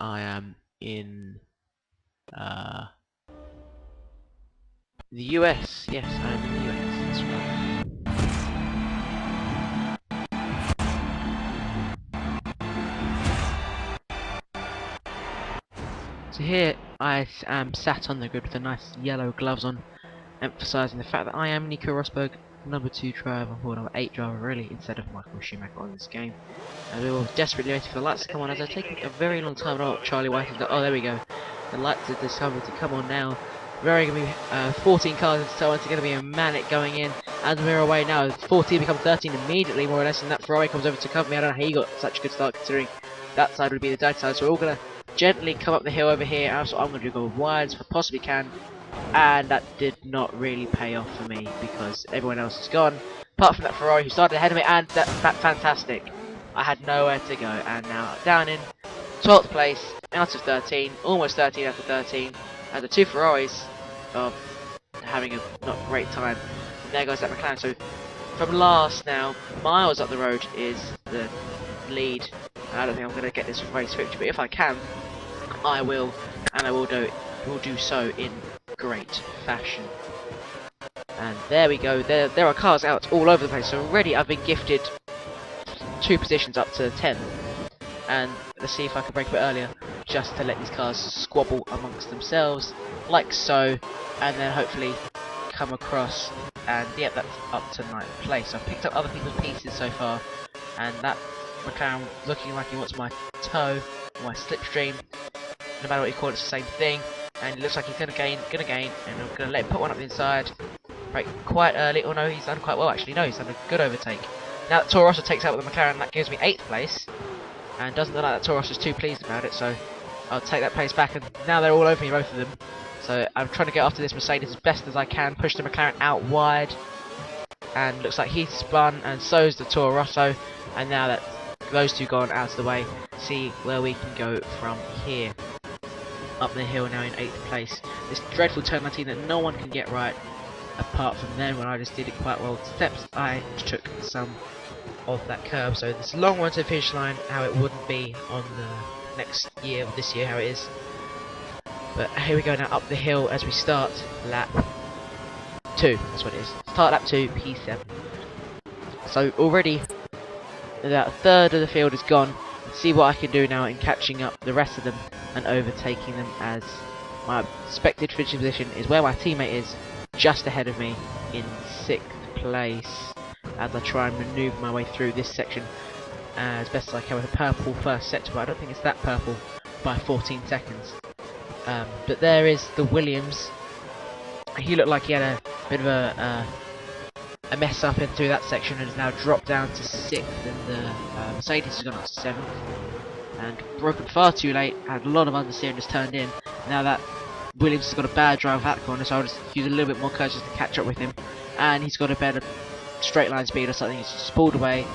I am in the US. Yes, I am in the US. That's right. So here I am sat on the grid with the nice yellow gloves on, emphasising the fact that I am Nico Rosberg, number 2 driver, or number 8 driver really, instead of Michael Schumacher on this game. And we were desperately waiting for the lights to come on, as they're taking a very long time. Oh, Charlie White is like, oh, there we go. The lights are discovered to come on now. Very going to be 14 cars, so it's going to be a manic going in. And we're away now. 14 becomes 13 immediately, more or less, and that Ferrari comes over to cover me. I don't know how he got such a good start, considering that side would be the dirty side. So we're all going to gently come up the hill over here. And so I'm going to go wide as I possibly can. And that did not really pay off for me, because everyone else is gone. Apart from that Ferrari who started ahead of me, and that's fantastic. I had nowhere to go, and now down in 12th place, out of 13, almost 13 out of 13, and the 2 Ferraris are having a not great time. And there goes that McLaren. So from last now, miles up the road is the lead. I don't think I'm going to get this race victory, but if I can, I will, and I will do so in great fashion. And there we go. There are cars out all over the place. So already I've been gifted 2 positions up to 10, and let's see if I can break a bit earlier, just to let these cars squabble amongst themselves, like so, and then hopefully come across. And yeah, that's up to 9th place. I've picked up other people's pieces so far, and that McLaren looking like he wants my toe, or my slipstream. No matter what you call it, it's the same thing. And it looks like he's gonna gain, and I'm gonna let him put one up the inside. Right, quite early. Oh no, he's done quite well actually. No, he's done a good overtake. Now that Toro Rosso takes out with the McLaren, that gives me 8th place, and doesn't look like that Toro Rosso's too pleased about it, so I'll take that place back. And now they're all over me, both of them. So I'm trying to get after this Mercedes as best as I can, push the McLaren out wide, and looks like he's spun, and so's the Toro Rosso. And now that those 2 gone out of the way, see where we can go from here. Up the hill now in 8th place. This dreadful turn 19 that no one can get right, apart from then when I just did it quite well. Steps I took some of that curve, so this long one to the finish line, how it wouldn't be on the next year or this year how it is. But here we go now up the hill as we start lap 2, that's what it is. Start lap 2, P7. So already about a third of the field is gone. Let's see what I can do now in catching up the rest of them and overtaking them, as my expected finishing position is where my teammate is, just ahead of me in 6th place, as I try and manoeuvre my way through this section as best as I can with a purple first sector, but I don't think it's that purple by 14 seconds. But there is the Williams. He looked like he had a bit of a mess up in through that section, and has now dropped down to 6th, and the Mercedes has gone up to 7th. And broken far too late, had a lot of understeer and just turned in. Now that Williams has got a bad drive at that corner, so I'll just use a little bit more courage just to catch up with him. And he's got a better straight line speed or something, he's just pulled away.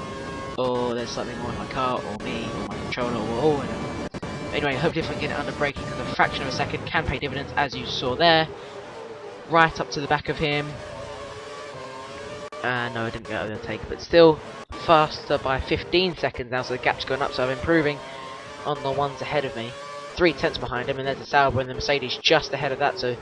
Or there's something wrong with my car, or me, or my controller, or whatever. Anyway, hopefully if I can get it under braking, because a fraction of a second can pay dividends, as you saw there. Right up to the back of him. No, I didn't get overtake, but still faster by 15 seconds now, so the gap's gone up, so I'm improving on the ones ahead of me. 3 tenths behind him, and there's the Sauber and the Mercedes just ahead of that. So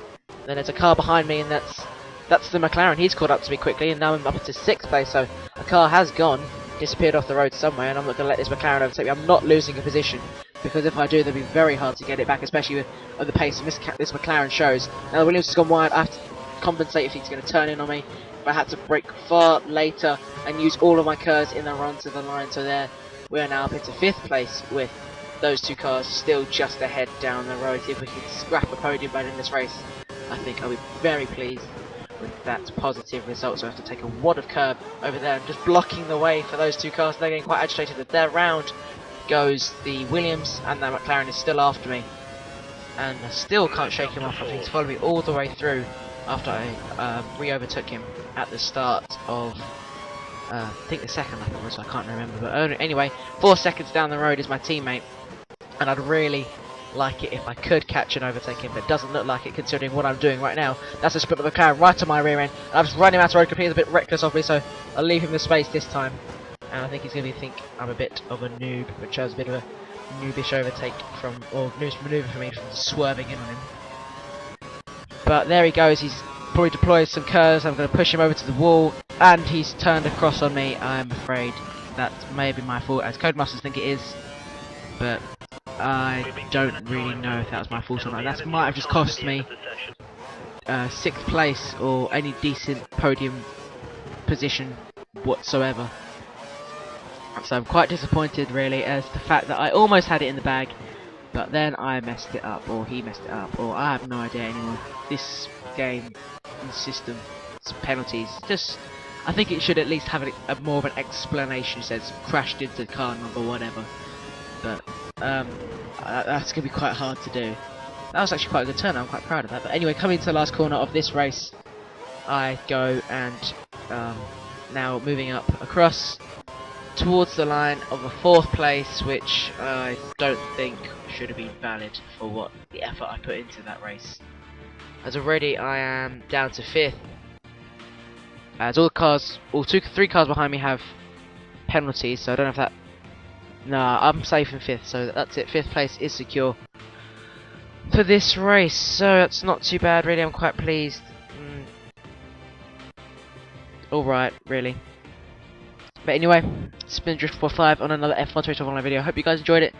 then there's a car behind me, and that's the McLaren. He's caught up to me quickly, and now I'm up to 6th place. So a car has gone, disappeared off the road somewhere, and I'm not going to let this McLaren overtake me. I'm not losing a position, because if I do, it'll be very hard to get it back, especially with the pace this McLaren shows. Now the Williams has gone wide. I have to compensate if he's going to turn in on me. But I had to brake far later and use all of my curves in the run to the line. So there, we are now up into 5th place with those 2 cars still just ahead down the road. If we can scrap a podium by the end of this race, I think I'll be very pleased with that positive result. So I have to take a wad of curb over there and just blocking the way for those 2 cars. They're getting quite agitated. That their round goes the Williams, and the McLaren is still after me. And I still can't shake him off. I think he's followed me all the way through after I re-overtook him at the start of I think the second lap it was, I can't remember, but anyway, 4 seconds down the road is my teammate, and I'd really like it if I could catch and overtake him, but it doesn't look like it considering what I'm doing right now. That's a split of the McLaren right to my rear end, and I've just run him out of road completely, a bit reckless of me, so I'll leave him the space this time, and I think he's going to think I'm a bit of a noob, which shows a bit of a noobish overtake from, or noobish manoeuvre for me from swerving in on him. But there he goes, he's probably deployed some curves. I'm going to push him over to the wall, and he's turned across on me. I'm afraid that may be my fault, as Codemasters think it is, but I don't really know if that was my fault or not. That might have just cost me 6th place or any decent podium position whatsoever. So I'm quite disappointed really, as the fact that I almost had it in the bag, but then I messed it up, or he messed it up, or I have no idea anymore. This game and system, penalties, just, I think it should at least have a more of an explanation. It says crashed into car number whatever, but that's going to be quite hard to do. That was actually quite a good turn, I'm quite proud of that. But anyway, coming to the last corner of this race, I go and now moving up across towards the line of a 4th place, which I don't think should have been valid for what the effort I put into that race. As already I am down to 5th, as all the cars, three cars behind me have penalties, so I don't know if that. No, I'm safe in 5th, so that's it. 5th place is secure for this race, so that's not too bad really. I'm quite pleased. Alright, really. But anyway, it's been Drift45 on another F1 Race Online video. I hope you guys enjoyed it.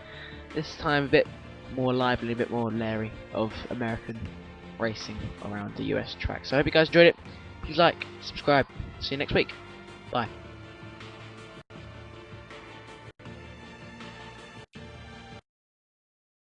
This time a bit more lively, a bit more leery of American racing around the US track. So I hope you guys enjoyed it. Please like, subscribe. See you next week. Bye.